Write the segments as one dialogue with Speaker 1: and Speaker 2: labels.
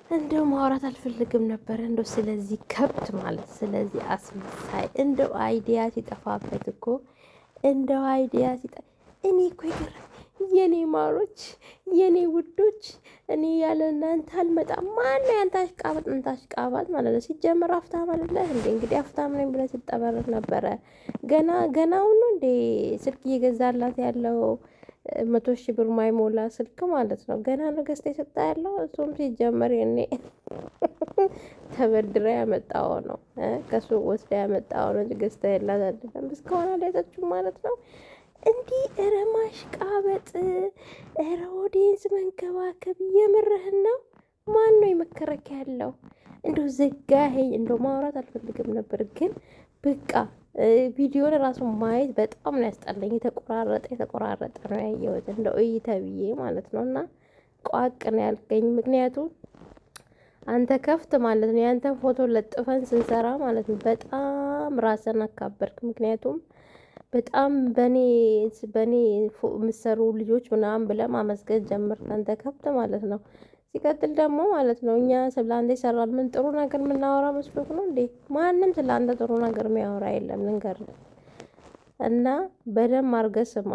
Speaker 1: እንደው ማውራት አልፈልግም ነበር እንደው ስለዚህ ከብት ማለት ስለዚህ አስመሳይ እንደው አይዲያ ሲጠፋበት እኮ እንደው አይዲያ እኔ እኮ ይገርም የኔ ማሮች የኔ ውዶች እኔ ያለ እናንተ አልመጣም። ማነው ያንተ አሽቃባጭ አሽቃባጭ ማለት ነው? ሲጀምር አፍታም አይደለህ እንዴ? እንግዲህ አፍታም ነኝ ብለህ ስትጠበረር ነበረ። ገናውን ነው እንዴ ስልክ እየገዛላት ያለው 100,000 ብር ማይሞላ ስልክ ማለት ነው። ገና ነው ገዝታ የሰጣ ያለው እሱም ሲጀመር የኔ ተበድራ ያመጣው ነው። ከሱ ወስዳ ያመጣው ነው። ገዝታ የላት አይደለም እስካሁን አልያዘችም ማለት ነው። እንዲህ እረ ማሽቃበጥ፣ እረ ኦዲየንስ መንከባከብ የምርህን ነው? ማን ነው የመከረክ ያለው? እንደው ዘጋኸኝ። እንደው ማውራት አልፈልግም ነበር ግን በቃ ቪዲዮን ራሱ ማየት በጣም ነው ያስጠላኝ። የተቆራረጠ ነው ያየሁት እንደው እይ ተብዬ ማለት ነው። እና ቋቅ ነው ያልከኝ ምክንያቱም አንተ ከፍት ማለት ነው ያንተን ፎቶ ለጥፈን ስንሰራ ማለት ነው በጣም ራስን አካበርክ። ምክንያቱም በጣም በኔ የምትሰሩ ልጆች ምናምን ብለህ ማመስገን ጀመርክ አንተ ከብት ማለት ነው። ሲቀጥል ደግሞ ማለት ነው እኛ ስለ አንተ ይሰራል ምን ጥሩ ነገር የምናወራ መስሎክ ነው እንዴ? ማንም ስለ አንተ ጥሩ ነገር የሚያወራ የለም ልንገርህ። እና በደንብ አድርገህ ስማ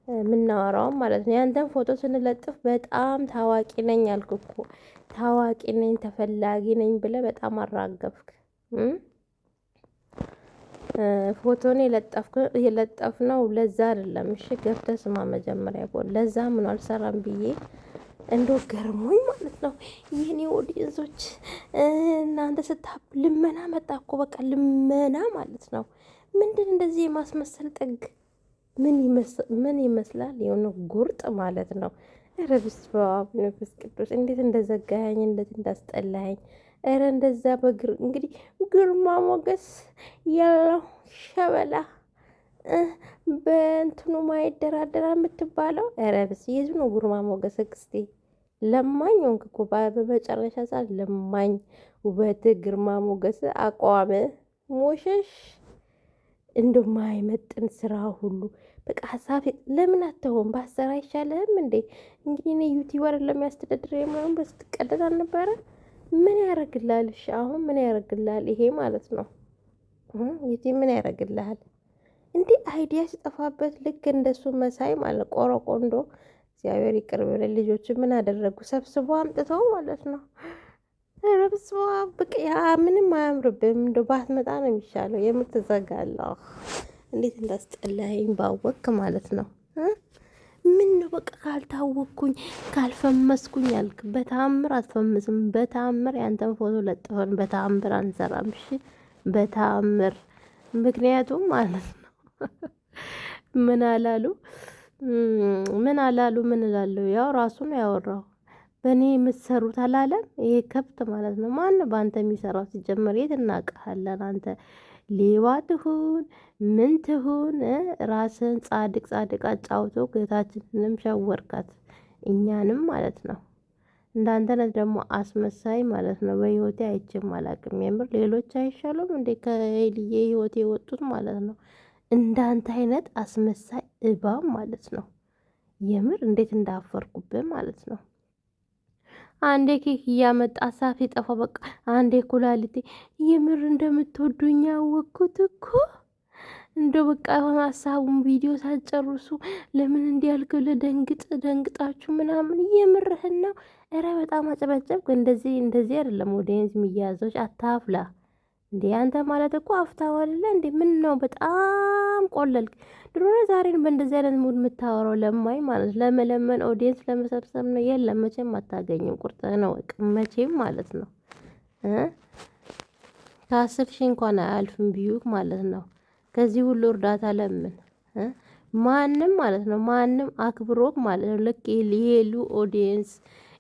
Speaker 1: የምናወራውም ማለት ነው። ያንተን ፎቶ ስንለጥፍ በጣም ታዋቂ ነኝ አልክ እኮ ታዋቂ ነኝ ተፈላጊ ነኝ ብለህ በጣም አራገፍክ። ፎቶን የለጠፍነው ለዛ አይደለም። እሺ ገብተህ ስማ መጀመሪያ ለዛ ምን አልሰራም ብዬ እንዶ ገርሞኝ ማለት ነው። የኔ ኦዲየንሶች እናንተ ስታብ ልመና መጣ እኮ በቃ ልመና ማለት ነው። ምንድን እንደዚህ የማስመሰል ጥግ ምን ይመስላል? የሆነ ጉርጥ ማለት ነው። ኧረ በስመ አብ መንፈስ ቅዱስ እንዴት እንደዘጋኸኝ እንዴት እንዳስጠላኸኝ። ኧረ እንደዛ እንግዲህ ግርማ ሞገስ ያለው ሸበላ በእንትኑ ማይደራደራ የምትባለው ኧረ ብስ የዙ ነው ግርማ ሞገስ ክስቴ ለማኝ ሆንክ እኮ በመጨረሻ ሰዓት ለማኝ። ውበት ግርማ ሞገስ አቋም ሞሸሽ እንደማይመጥን ስራ ሁሉ በቃ ሀሳብ ለምን አተውም ባሰራ አይሻልህም እንዴ? እንግዲህ እኔ ዩቲዩበር ለሚያስተዳድር የማይሆን በስትቀደድ አልነበረ ምን ያደርግልሃል? እሺ አሁን ምን ያደርግልሃል ይሄ ማለት ነው? ምን ያደርግልሃል? እንዲህ አይዲያ ሲጠፋበት ልክ እንደሱ መሳይ ማለት ቆረቆንዶ እግዚአብሔር ይቅር በለን። ልጆች ምን አደረጉ? ሰብስቦ አምጥተው ማለት ነው። ረብስ በቃ ያ ምንም አያምርብም። እንደ ባትመጣ ነው የሚሻለው። የምትዘጋለሁ እንዴት እንዳስጠላኸኝ ባወክ ማለት ነው። ምን ነው በቃ ካልታወቅኩኝ ካልፈመስኩኝ አልክ። በታምር አትፈምስም። በታምር ያንተን ፎቶ ለጥፈን በታምር አንሰራም። እሺ በታምር ምክንያቱም ማለት ነው ምን አላሉ ምን እላለሁ? ያው ራሱ ነው ያወራው። በእኔ የምትሰሩት አላለም። ይሄ ከብት ማለት ነው። ማነው በአንተ የሚሰራው? ሲጀመር የት እናውቅሃለን? አንተ ሌባ ትሁን ምን ትሁን ራስን ጻድቅ አጫውቶ ጌታችንንም ሸወርካት እኛንም ማለት ነው። እንዳንተነት ደግሞ አስመሳይ ማለት ነው። በህይወቴ አይቼም አላውቅም። የምር ሌሎች አይሻሉም እንዴ ከሄልዬ ህይወቴ የወጡት ማለት ነው። እንዳንተ አይነት አስመሳይ እባብ ማለት ነው። የምር እንዴት እንዳፈርኩብህ ማለት ነው። አንዴ ኬክ እያመጣ ሳፊ ጠፋ። በቃ አንዴ ኩላሊቴ የምር እንደምትወዱኝ ያወቅኩት እኮ እንደ በቃ የሆነ ሀሳቡን ቪዲዮ ሳትጨርሱ ለምን እንዲያልክ ደንግጣችሁ ምናምን የምርህን ነው። ኧረ በጣም አጨበጨብክ። እንደዚህ አይደለም ኦዲየንስ የሚያዘው። አታፍላ እንዴ አንተ ማለት እኮ አፍታው አይደለ እንዴ? ምን ነው በጣም ቆለልክ። ድሮ ዛሬን በእንደዚህ አይነት ሙድ የምታወራው ለማኝ ማለት ለመለመን ኦዲየንስ ለመሰብሰብ ነው። የለም መቼም አታገኝም። ቁርጥህ ነው መቼም ማለት ነው። 10,000 እንኳን አያልፍም ቢዩክ ማለት ነው። ከዚህ ሁሉ እርዳታ ለምን ማንም ማለት ነው ማንም አክብሮክ ማለት ነው። ልክ የሄሉ ኦዲየንስ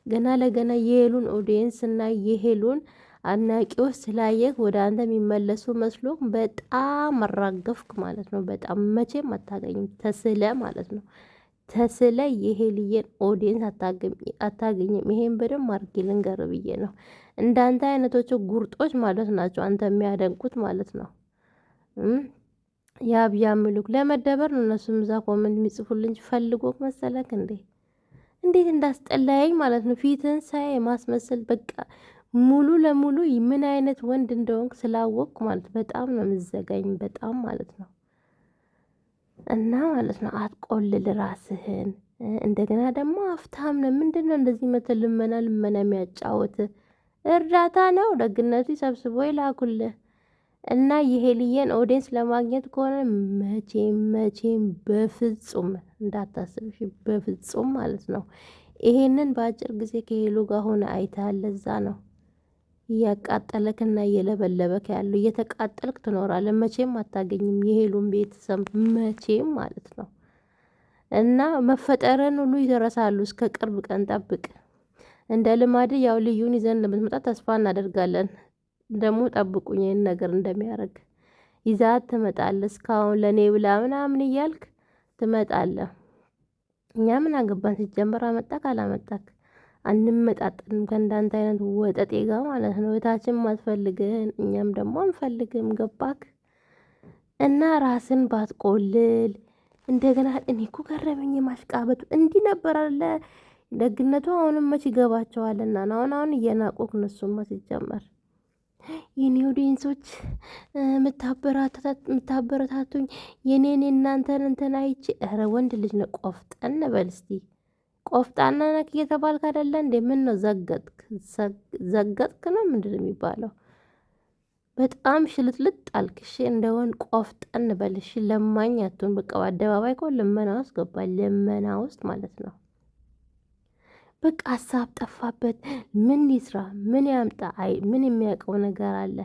Speaker 1: ገና ለገና የሄሉን ኦዲየንስ እና የሄሉን አድናቂዎች ስላየክ ወደ አንተ የሚመለሱ መስሎክ በጣም አራገፍክ ማለት ነው። በጣም መቼም አታገኝም። ተስለ ማለት ነው። ተስለ የሄልየን ኦዲየንስ አታገኝም። ይሄን በደንብ አድርጌ ልንገርህ ብዬ ነው። እንዳንተ አይነቶቹ ጉርጦች ማለት ናቸው አንተ የሚያደንቁት ማለት ነው። ያብያ ምሉክ ለመደበር ነው እነሱም እዛ ኮመንት የሚጽፉልኝ ፈልጎ መሰለክ እንዴ? እንዴት እንዳስጠላኝ ማለት ነው። ፊትን ሳይ ማስመሰል በቃ ሙሉ ለሙሉ ምን አይነት ወንድ እንደሆንክ ስላወቅኩ ማለት በጣም ነው የምዘጋኝ፣ በጣም ማለት ነው። እና ማለት ነው አትቆልል ራስህን። እንደገና ደግሞ አፍታም ነው። ምንድን ነው እንደዚህ መተል ልመና የሚያጫወት? እርዳታ ነው ደግነቱ፣ ሰብስቦ ይላኩልህ። እና የሄልየን ኦዲየንስ ለማግኘት ከሆነ መቼም በፍጹም እንዳታስብሽ፣ በፍጹም ማለት ነው። ይሄንን በአጭር ጊዜ ከሄሉ ጋር ሆነ አይተሃል። ለዛ ነው እያቃጠለክና እየለበለበክ ያለው። እየተቃጠልክ ትኖራለህ። መቼም አታገኝም የሄሉን ቤተሰብ መቼም ማለት ነው። እና መፈጠርን ሁሉ ይደረሳሉ። እስከ ቅርብ ቀን ጠብቅ። እንደ ልማድ ያው ልዩን ይዘን ለምትመጣ ተስፋ እናደርጋለን። ደግሞ ጠብቁኝ ይህን ነገር እንደሚያደርግ ይዛት ትመጣለህ። እስካሁን ለእኔ ብላ ምናምን እያልክ ትመጣለህ። እኛ ምን አገባን ሲጀመር፣ አመጣክ አላመጣክ አንመጣጠንም ከእንዳንተ አይነት ወጠጤ ጋር ማለት ነው። እህታችን አትፈልግህን፣ እኛም ደግሞ አንፈልግም። ገባክ? እና ራስን ባትቆልል። እንደገና እኔ እኮ ገረመኝ ማሽቃበጡ። እንዲህ ነበር አለ ደግነቱ። አሁንም መች ይገባቸዋልና አሁን እየናቁክ እነሱማ ሲጀመር የኔ ኦዲየንሶች የምታበረታቱኝ የኔን የእናንተን እንትን አይቼ። ኧረ ወንድ ልጅ ነው፣ ቆፍጠን በል እስቲ። ቆፍጣና ነክ እየተባልክ አይደለ እንዴ? ምን ነው ዘገጥክ ነው ምንድን ነው የሚባለው? በጣም ሽልጥልጥ አልክሽ። እንደሆን ቆፍጠን በልሽ። ለማኝ አትሁን። በቃ በአደባባይ እኮ ልመና ውስጥ ገባ፣ ልመና ውስጥ ማለት ነው። በቃ ሀሳብ ጠፋበት። ምን ይስራ? ምን ያምጣ? ምን የሚያውቀው ነገር አለ?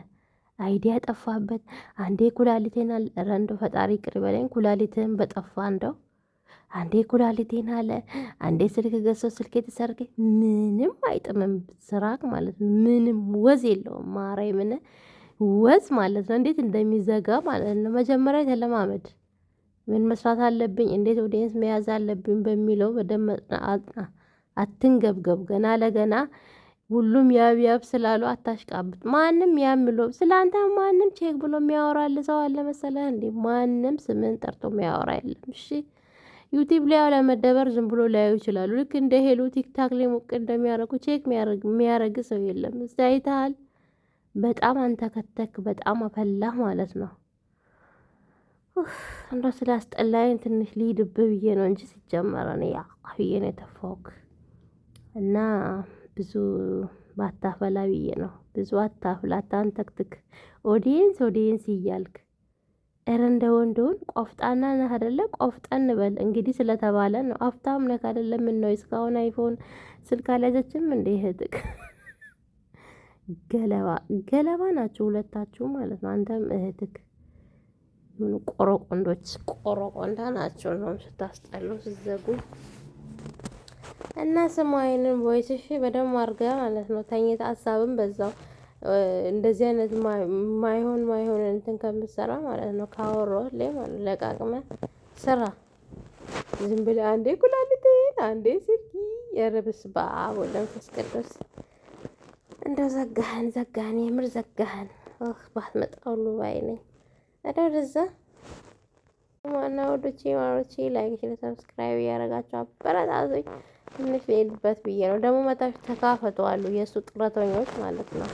Speaker 1: አይዲያ ጠፋበት። አንዴ ኩላሊቴን አለ። ኧረ እንደው ፈጣሪ ቅር በለኝ። ኩላሊትህን በጠፋ እንደው አንዴ ኩላሊቴን አለ። አንዴ ስልክ ገዝቶ ስልክ የተሰረቀ። ምንም አይጥምም ስራክ ማለት ነው። ምንም ወዝ የለውም። ማርያምን ወዝ ማለት ነው። እንዴት እንደሚዘጋ ማለት ነው። መጀመሪያ ተለማመድ። ምን መስራት አለብኝ፣ እንዴት ኦዲየንስ መያዝ አለብኝ በሚለው በደንብ አትንገብገብ። ገና ለገና ሁሉም ያብ ስላሉ አታሽቃብጥ። ማንም ያምሎ ስለአንተ ማንም ቼክ ብሎ የሚያወራል ሰው አለ መሰለህ እንዴ? ማንም ስምን ጠርቶ የሚያወራ የለም። እሺ ዩቲዩብ ላይ ለመደበር ዝም ብሎ ላዩ ይችላሉ። ልክ እንደ ሄሉ ቲክታክ ላይ ሞቅ እንደሚያደርጉ ቼክ የሚያደርግ ሰው የለም። አይተሃል? በጣም አንተ ከተክ በጣም አፈላህ ማለት ነው። እንደው ስላስጠላኝ ትንሽ ልሂድብህ ብዬ ነው እንጂ ሲጀመረ ነው ያ ብዬ ነው የተፋውክ። እና ብዙ ባታፈላ ብዬ ነው። ብዙ አታፍላ፣ አታንተክትክ። ኦዲየንስ እያልክ እረ እንደ ወንዶን ቆፍጣና ነህ አይደለ? ቆፍጠን በል እንግዲህ ስለተባለ ነው። አፍታም ነህ አይደለ? ምን ነው እስካሁን አይፎን ስልክ አልያዘችም እንዴ እህትክ? ገለባ ናቸው ሁለታችሁ ማለት ነው። አንተም እህትክ ቆሮቆንዳ ናቸው ነው። ስታስጠሉ ስዘጉ እና ስማይንን ቮይስሽ በደንብ አድርጋ ማለት ነው። ተኝታ ሀሳብም በዛው እንደዚህ አይነት ማይሆን እንትን ከምትሰራ ማለት ነው ካወራሁ ላይ ማለት ለቃቅመ ስራ። ዝም ብለህ አንዴ ኩላሊቴን አንዴ ስልኪ የረብስ በአብ ወመንፈስ ቅዱስ እንደው ዘጋህን የምር ዘጋህን። ባትመጣ ሁሉ ባይ ነኝ። ወደዛ ዋና ወዶቼ ማሮቼ ላይክ ሰብስክራይብ እያደረጋችሁ አበረታቱኝ። ትንሽ ልሄድበት ብዬ ነው። ደግሞ መታችሁ ተካፈተዋሉ የእሱ ጥረተኞች ማለት ነው።